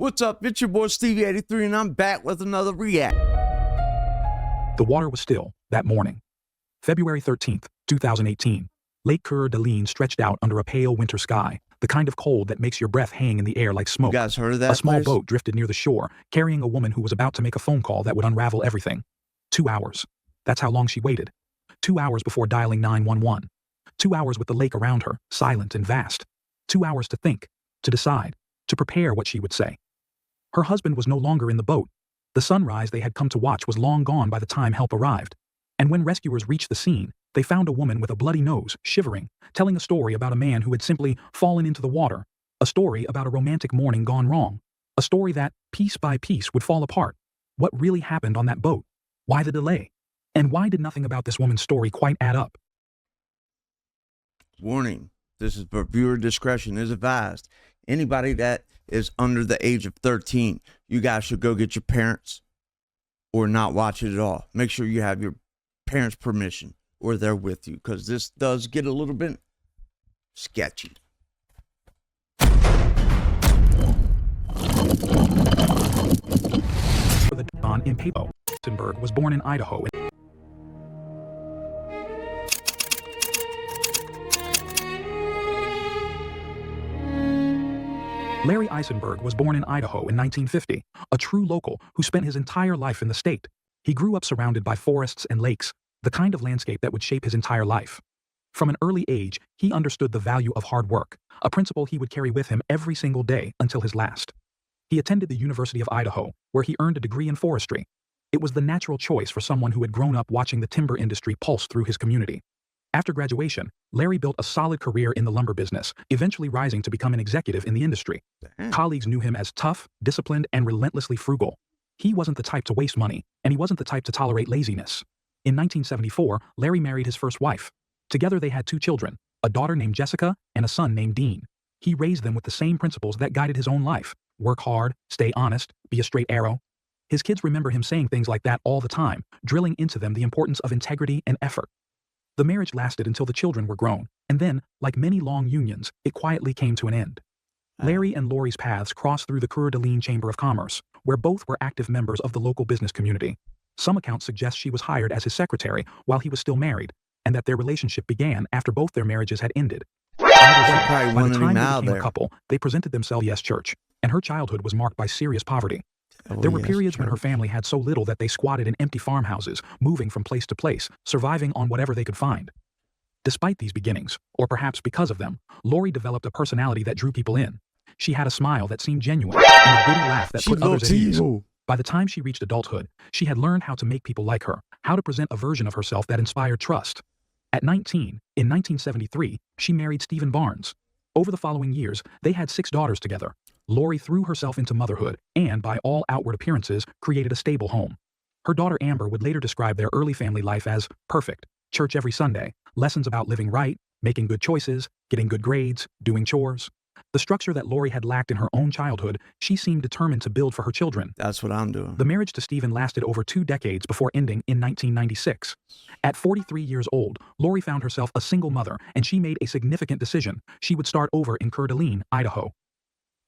What's up? It's your boy Stevie83 and I'm back with another react. The water was still that morning. February 13th, 2018. Lake Coeur d'Alene stretched out under a pale winter sky, the kind of cold that makes your breath hang in the air like smoke. You guys heard of that? A small place? boat drifted near the shore, carrying a woman who was about to make a phone call that would unravel everything. 2 hours. That's how long she waited. 2 hours before dialing 911. 2 hours with the lake around her, silent and vast. 2 hours to think, to decide, to prepare what she would say. Her husband was no longer in the boat. The sunrise they had come to watch was long gone by the time help arrived. And when rescuers reached the scene, they found a woman with a bloody nose, shivering, telling a story about a man who had simply fallen into the water, a story about a romantic morning gone wrong, a story that, piece by piece, would fall apart. What really happened on that boat? Why the delay? And why did nothing about this woman's story quite add up? Warning, this is for viewer discretion is advised. Anybody that is under the age of 13, you guys should go get your parents or not watch it at all. Make sure you have your parents' permission or they're with you, because this does get a little bit sketchy. The Don in Papo. Eisenberg was born in Idaho. Larry Eisenberg was born in Idaho in 1950, a true local who spent his entire life in the state. He grew up surrounded by forests and lakes, the kind of landscape that would shape his entire life. From an early age, he understood the value of hard work, a principle he would carry with him every single day until his last. He attended the University of Idaho, where he earned a degree in forestry. It was the natural choice for someone who had grown up watching the timber industry pulse through his community. After graduation, Larry built a solid career in the lumber business, eventually rising to become an executive in the industry. Colleagues knew him as tough, disciplined, and relentlessly frugal. He wasn't the type to waste money, and he wasn't the type to tolerate laziness. In 1974, Larry married his first wife. Together they had 2 children, a daughter named Jessica and a son named Dean. He raised them with the same principles that guided his own life: work hard, stay honest, be a straight arrow. His kids remember him saying things like that all the time, drilling into them the importance of integrity and effort. The marriage lasted until the children were grown, and then, like many long unions, it quietly came to an end. Larry and Lori's paths crossed through the Coeur d'Alene Chamber of Commerce, where both were active members of the local business community. Some accounts suggest she was hired as his secretary while he was still married, and that their relationship began after both their marriages had ended. By the time they became a couple, they presented themselves as church, and her childhood was marked by serious poverty. There were periods when her family had so little that they squatted in empty farmhouses, moving from place to place, surviving on whatever they could find. Despite these beginnings, or perhaps because of them, Lori developed a personality that drew people in. She had a smile that seemed genuine, and a giddy laugh that put others at ease. By the time she reached adulthood, she had learned how to make people like her, how to present a version of herself that inspired trust. At 19, in 1973, she married Stephen Barnes. Over the following years, they had 6 daughters together. Lori threw herself into motherhood and, by all outward appearances, created a stable home. Her daughter Amber would later describe their early family life as perfect: church every Sunday, lessons about living right, making good choices, getting good grades, doing chores. The structure that Lori had lacked in her own childhood, she seemed determined to build for her children. That's what I'm doing. The marriage to Stephen lasted over 2 decades before ending in 1996. At 43 years old, Lori found herself a single mother, and she made a significant decision. She would start over in Coeur d'Alene, Idaho.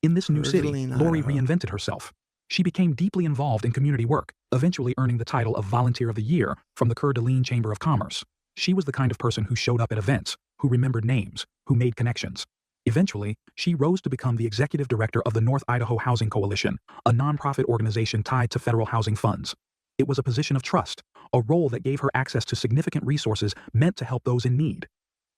In this new city, Lori reinvented herself. She became deeply involved in community work, eventually earning the title of Volunteer of the Year from the Coeur d'Alene Chamber of Commerce. She was the kind of person who showed up at events, who remembered names, who made connections. Eventually, she rose to become the executive director of the North Idaho Housing Coalition, a nonprofit organization tied to federal housing funds. It was a position of trust, a role that gave her access to significant resources meant to help those in need.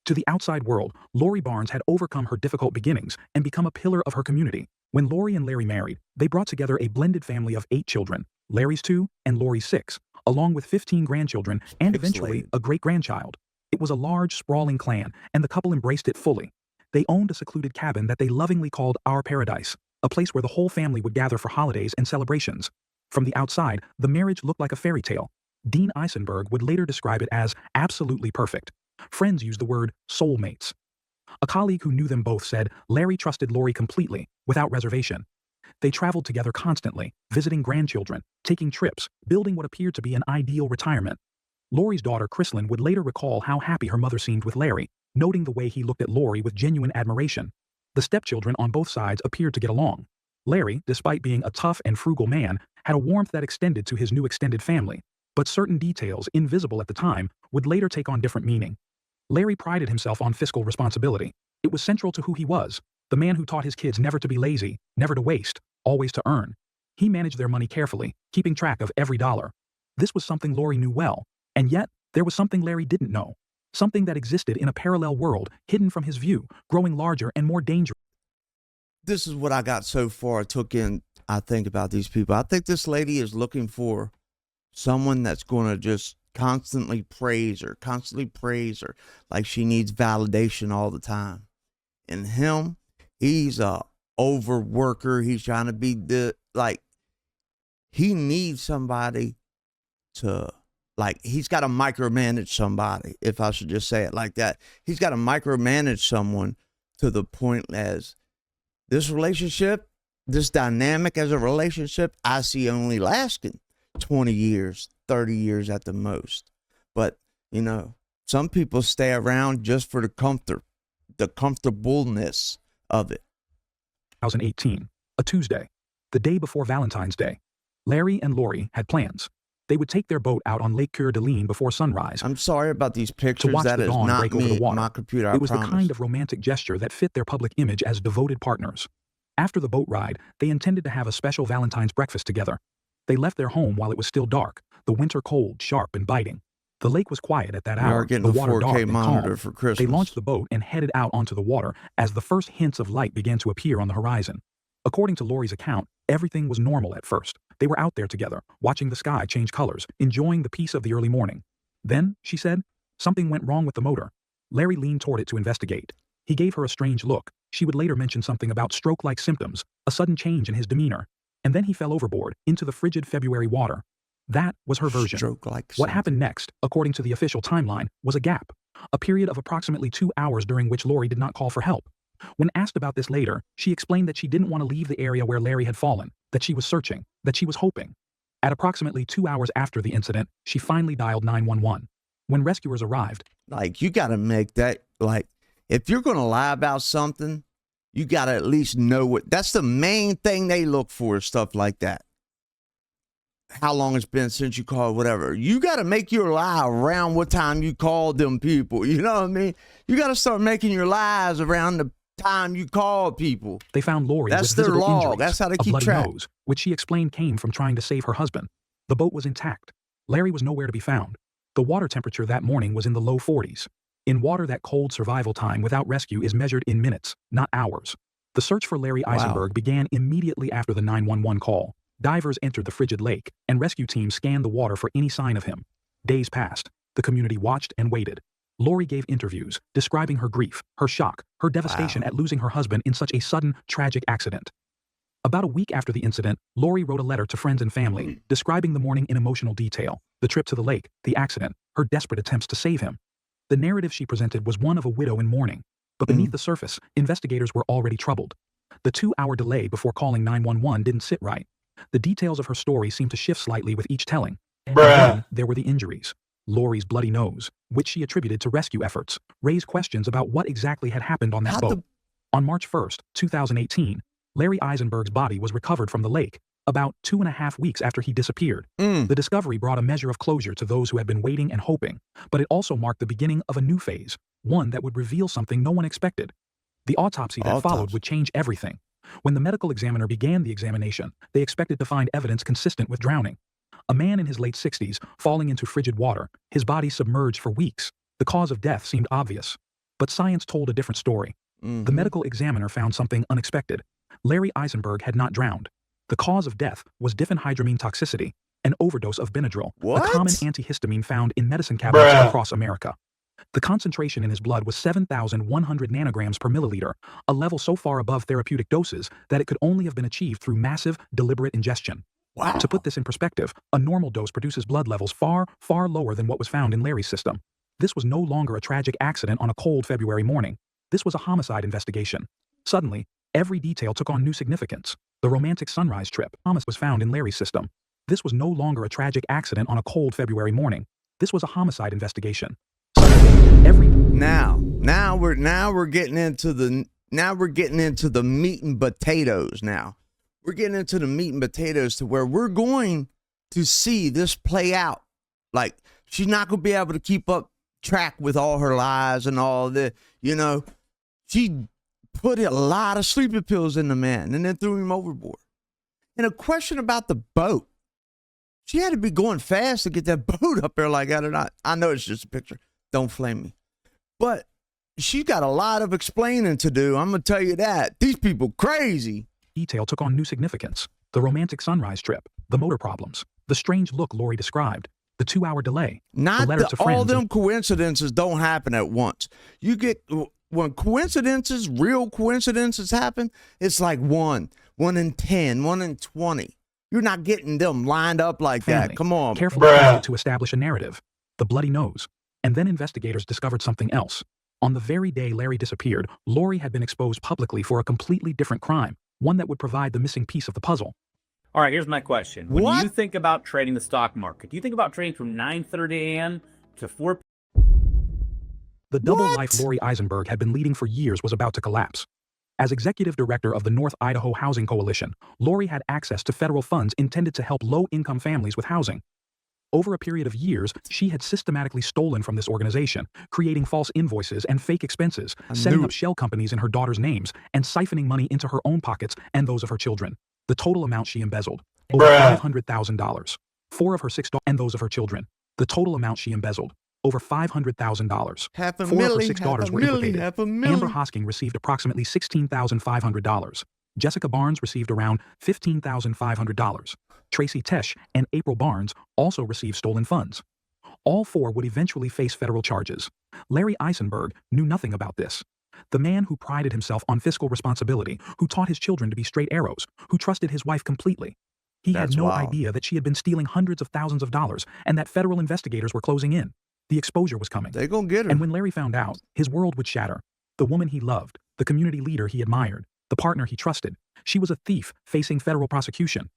To the outside world, Lori Barnes had overcome her difficult beginnings and become a pillar of her community. When Lori and Larry married, they brought together a blended family of 8 children, Larry's 2 and Lori's 6, along with 15 grandchildren and eventually a great-grandchild. It was a large, sprawling clan, and the couple embraced it fully. They owned a secluded cabin that they lovingly called Our Paradise, a place where the whole family would gather for holidays and celebrations. From the outside, the marriage looked like a fairy tale. Dean Eisenberg would later describe it as absolutely perfect. Friends used the word soulmates. A colleague who knew them both said Larry trusted Lori completely, without reservation. They traveled together constantly, visiting grandchildren, taking trips, building what appeared to be an ideal retirement. Lori's daughter, Chrislyn, would later recall how happy her mother seemed with Larry, noting the way he looked at Lori with genuine admiration. The stepchildren on both sides appeared to get along. Larry, despite being a tough and frugal man, had a warmth that extended to his new extended family, but certain details, invisible at the time, would later take on different meaning. Larry prided himself on fiscal responsibility. It was central to who he was, the man who taught his kids never to be lazy, never to waste, always to earn. He managed their money carefully, keeping track of every dollar. This was something Lori knew well, and yet there was something Larry didn't know. Something that existed in a parallel world, hidden from his view, growing larger and more dangerous. This is what I got so far. I think about these people. I think this lady is looking for someone that's going to just constantly praise her, like she needs validation all the time. And him, he's a overworker. He's trying to be he needs somebody to, he's got to micromanage somebody, if I should just say it like that. He's got to micromanage someone to the point as this relationship, this dynamic as a relationship, I see only lasting 20 years, 30 years at the most. But, some people stay around just for the comfortableness of it. 2018, a Tuesday, the day before Valentine's Day. Larry and Lori had plans. They would take their boat out on Lake Coeur d'Alene before sunrise. I'm sorry about these pictures. To watch that the is dawn not break me, over the water. my computer, It was the kind of romantic gesture that fit their public image as devoted partners. After the boat ride, they intended to have a special Valentine's breakfast together. They left their home while it was still dark, the winter cold, sharp and biting. The lake was quiet at that hour, getting the a water 4K dark and monitor calm. for Christmas. They launched the boat and headed out onto the water as the first hints of light began to appear on the horizon. According to Lori's account, everything was normal at first. They were out there together, watching the sky change colors, enjoying the peace of the early morning. Then, she said, something went wrong with the motor. Larry leaned toward it to investigate. He gave her a strange look. She would later mention something about stroke-like symptoms, a sudden change in his demeanor. And then he fell overboard, into the frigid February water. That was her version. Stroke-like What happened next, according to the official timeline, was a gap. A period of approximately 2 hours during which Lori did not call for help. When asked about this later, she explained that she didn't want to leave the area where Larry had fallen, that she was searching, that she was hoping. At approximately 2 hours after the incident, she finally dialed 911. When rescuers arrived, you got to make that, if you're going to lie about something, you got to at least know what, that's the main thing they look for, stuff like that. How long it's been since you called, whatever. You got to make your lie around what time you called them people. You know what I mean? You got to start making your lies around the time you called people. They found Lori with That's their visible law. injuries, That's how they a keep bloody track. nose, which she explained came from trying to save her husband. The boat was intact. Larry was nowhere to be found. The water temperature that morning was in the low 40s. In water, that cold survival time without rescue is measured in minutes, not hours. The search for Larry Eisenberg began immediately after the 911 call. Divers entered the frigid lake, and rescue teams scanned the water for any sign of him. Days passed. The community watched and waited. Lori gave interviews, describing her grief, her shock, her devastation at losing her husband in such a sudden, tragic accident. About a week after the incident, Lori wrote a letter to friends and family, describing the morning in emotional detail, the trip to the lake, the accident, her desperate attempts to save him. The narrative she presented was one of a widow in mourning, but beneath the surface, investigators were already troubled. The 2-hour delay before calling 911 didn't sit right. The details of her story seemed to shift slightly with each telling. And then there were the injuries. Lori's bloody nose, which she attributed to rescue efforts, raised questions about what exactly had happened on that boat. On March 1st, 2018, Larry Eisenberg's body was recovered from the lake, about 2.5 weeks after he disappeared. The discovery brought a measure of closure to those who had been waiting and hoping, but it also marked the beginning of a new phase, one that would reveal something no one expected. The autopsy that followed would change everything. When the medical examiner began the examination, they expected to find evidence consistent with drowning. A man in his late 60s, falling into frigid water, his body submerged for weeks. The cause of death seemed obvious. But science told a different story. The medical examiner found something unexpected. Larry Eisenberg had not drowned. The cause of death was diphenhydramine toxicity, an overdose of Benadryl, a common antihistamine found in medicine cabinets across America. The concentration in his blood was 7,100 nanograms per milliliter, a level so far above therapeutic doses that it could only have been achieved through massive, deliberate ingestion. To put this in perspective, a normal dose produces blood levels far, far lower than what was found in Larry's system. This was no longer a tragic accident on a cold February morning. This was a homicide investigation. Suddenly, every detail took on new significance. The romantic sunrise trip was found in Larry's system. This was no longer a tragic accident on a cold February morning. This was a homicide investigation. Now we're getting into the meat and potatoes. Now we're getting into the meat and potatoes to where we're going to see this play out. Like, she's not going to be able to keep up track with all her lies and all the, she put a lot of sleeping pills in the man and then threw him overboard. And a question about the boat. She had to be going fast to get that boat up there like that or not. I know it's just a picture. Don't flame me. But she's got a lot of explaining to do. I'm going to tell you that. These people crazy. Detail took on new significance. The romantic sunrise trip, the motor problems, the strange look Lori described, the 2-hour delay, Not the letter to friends. all them coincidences don't happen at once. You get, when coincidences, real coincidences happen, it's like 1 in 10, 1 in 20. You're not getting them lined up like family, that. Come on. Carefully crafted to establish a narrative. The bloody nose. And then investigators discovered something else. On the very day Larry disappeared, Lori had been exposed publicly for a completely different crime, one that would provide the missing piece of the puzzle. All right, here's my question. When What? you think about trading the stock market, do you think about trading from 9:30 a.m. to 4 The double What? life Lori Eisenberg had been leading for years was about to collapse. As executive director of the North Idaho Housing Coalition, Lori had access to federal funds intended to help low-income families with housing. Over a period of years, she had systematically stolen from this organization, creating false invoices and fake expenses, setting up shell companies in her daughter's names, and siphoning money into her own pockets and those of her children. The total amount she embezzled, over $500,000. 4 of her 6 daughters and those of her children. The total amount she embezzled, over $500,000. Half a 4 of her milli, 6 half daughters a were milli, implicated. half a milli. Amber Hosking received approximately $16,500. Jessica Barnes received around $15,500. Tracy Tesh and April Barnes also received stolen funds. All 4 would eventually face federal charges. Larry Eisenberg knew nothing about this. The man who prided himself on fiscal responsibility, who taught his children to be straight arrows, who trusted his wife completely. He That's had no wild. idea that she had been stealing hundreds of thousands of dollars and that federal investigators were closing in. The exposure was coming. They gonna get her. And when Larry found out, his world would shatter. The woman he loved, the community leader he admired, the partner he trusted. She was a thief facing federal prosecution.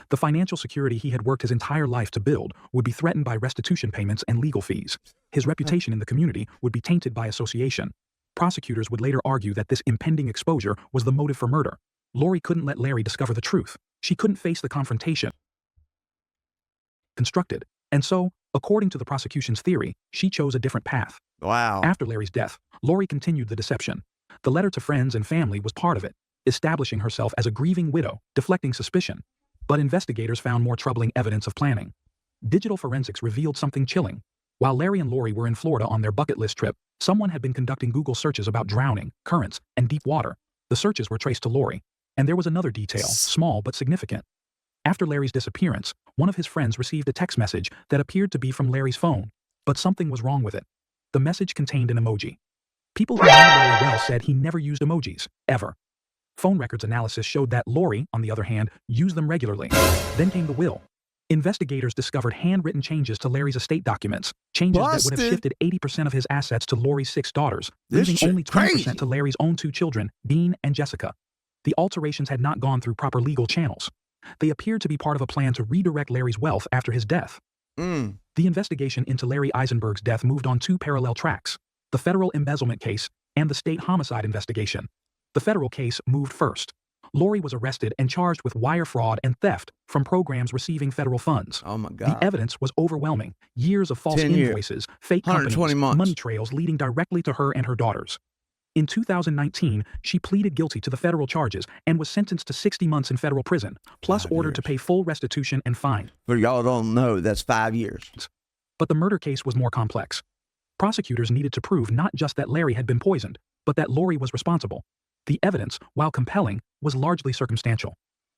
The financial security he had worked his entire life to build would be threatened by restitution payments and legal fees. His reputation in the community would be tainted by association. Prosecutors would later argue that this impending exposure was the motive for murder. Lori couldn't let Larry discover the truth. She couldn't face the confrontation constructed. And so, according to the prosecution's theory, she chose a different path. Wow. After Larry's death, Lori continued the deception. The letter to friends and family was part of it, establishing herself as a grieving widow, deflecting suspicion. But investigators found more troubling evidence of planning. Digital forensics revealed something chilling. While Larry and Lori were in Florida on their bucket list trip, someone had been conducting Google searches about drowning, currents, and deep water. The searches were traced to Lori. And there was another detail, small but significant. After Larry's disappearance, one of his friends received a text message that appeared to be from Larry's phone. But something was wrong with it. The message contained an emoji. People who knew Larry well said he never used emojis, ever. Phone records analysis showed that Lori, on the other hand, used them regularly. Then came the will. Investigators discovered handwritten changes to Larry's estate documents, changes that would have Busted. shifted 80% of his assets to Lori's 6 daughters, This leaving shit only 20% crazy. to Larry's own 2 children, Dean and Jessica. The alterations had not gone through proper legal channels. They appeared to be part of a plan to redirect Larry's wealth after his death. Mm. The investigation into Larry Eisenberg's death moved on 2 parallel tracks: the federal embezzlement case and the state homicide investigation. The federal case moved first. Lori was arrested and charged with wire fraud and theft from programs receiving federal funds. Oh my The God. evidence was overwhelming. Years of false 10 years. invoices, fake 120 companies, months. money trails leading directly to her and her daughters. In 2019, she pleaded guilty to the federal charges and was sentenced to 60 months in federal prison, plus 5 ordered to years. pay full restitution and fine. For y'all don't know, that's 5 years. But the murder case was more complex. Prosecutors needed to prove not just that Larry had been poisoned, but that Lori was responsible. The evidence, while compelling, was largely circumstantial.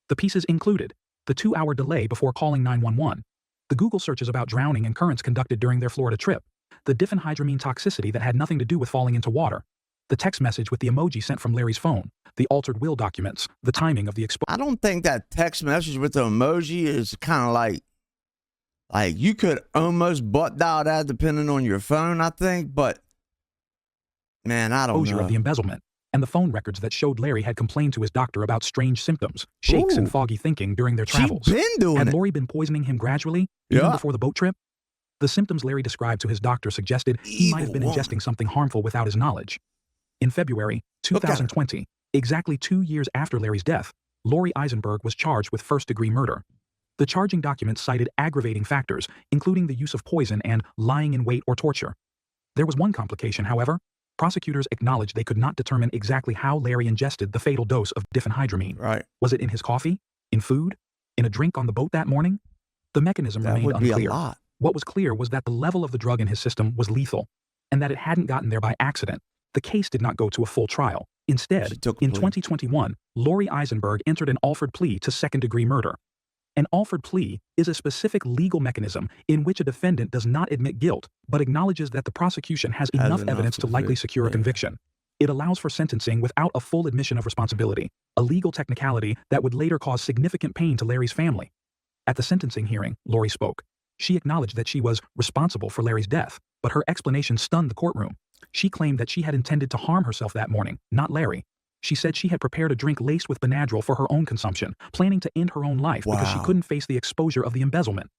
The pieces included the 2-hour delay before calling 911, the Google searches about drowning and currents conducted during their Florida trip, the diphenhydramine toxicity that had nothing to do with falling into water, the text message with the emoji sent from Larry's phone, the altered will documents, the timing of the exposure. I don't think that text message with the emoji is kind of like you could almost butt dial that depending on your phone, I think. But man, I don't know. Of the embezzlement, and the phone records that showed Larry had complained to his doctor about strange symptoms, shakes, and Ooh. foggy thinking during their She travels. been doing Had it. Lori been poisoning him gradually, even Yeah. before the boat trip? The symptoms Larry described to his doctor suggested he might have been Evil woman. ingesting something harmful without his knowledge. In February Look at her. 2020, exactly 2 years after Larry's death, Lori Eisenberg was charged with first-degree murder. The charging documents cited aggravating factors, including the use of poison and lying in wait or torture. There was one complication, however. Prosecutors acknowledged they could not determine exactly how Larry ingested the fatal dose of diphenhydramine. Right. Was it in his coffee? In food? In a drink on the boat that morning? The mechanism That remained would be unclear. a lot. What was clear was that the level of the drug in his system was lethal, and that it hadn't gotten there by accident. The case did not go to a full trial. Instead, She took a in plea. 2021, Lori Eisenberg entered an Alford plea to second-degree murder. An Alford plea is a specific legal mechanism in which a defendant does not admit guilt, but acknowledges that the prosecution has enough evidence to likely secure a conviction. It allows for sentencing without a full admission of responsibility, a legal technicality that would later cause significant pain to Larry's family. At the sentencing hearing, Lori spoke. She acknowledged that she was responsible for Larry's death, but her explanation stunned the courtroom. She claimed that she had intended to harm herself that morning, not Larry. She said she had prepared a drink laced with Benadryl for her own consumption, planning to end her own life because she couldn't face the exposure of the embezzlement.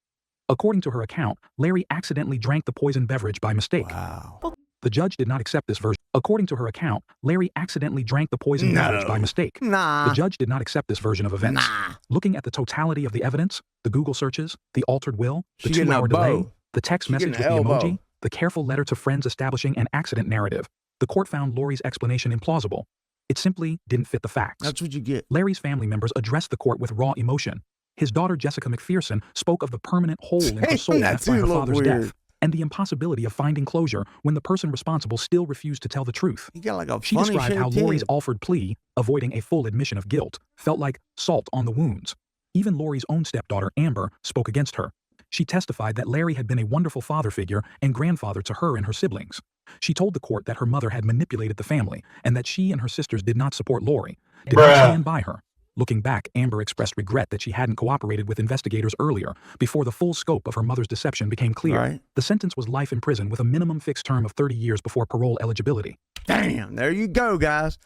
According to her account, Larry accidentally drank the poisoned beverage by mistake. Wow. The judge did not accept this version. According to her account, Larry accidentally drank the poisoned beverage by mistake. Nah. The judge did not accept this version of events. Nah. Looking at the totality of the evidence, the Google searches, the altered will, the She getting 2-hour a delay, bow. the text She message getting with an the elbow. emoji, the careful letter to friends establishing an accident narrative, the court found Lori's explanation implausible. It simply didn't fit the facts. That's what you get. Larry's family members addressed the court with raw emotion. His daughter Jessica McPherson spoke of the permanent hole in her soul left by her father's death, and the impossibility of finding closure when the person responsible still refused to tell the truth. You got like a She funny described how shaped Lori's head. Alford plea, avoiding a full admission of guilt, felt like salt on the wounds. Even Lori's own stepdaughter, Amber, spoke against her. She testified that Larry had been a wonderful father figure and grandfather to her and her siblings. She told the court that her mother had manipulated the family and that she and her sisters did not support Lori, did not stand by her. Looking back, Amber expressed regret that she hadn't cooperated with investigators earlier, before the full scope of her mother's deception became clear. Right. The sentence was life in prison with a minimum fixed term of 30 years before parole eligibility. Damn, there you go, guys.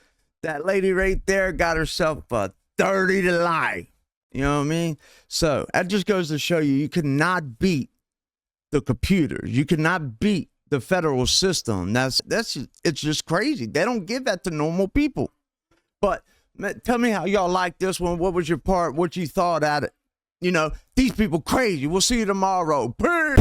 That lady right there got herself a 30 to life. You know what I mean? So that just goes to show you, you cannot beat the computers. You cannot beat the federal system. It's just crazy. They don't give that to normal people. But tell me how y'all like this one. What was your part? What you thought at it? You know, these people crazy. We'll see you tomorrow. Peace.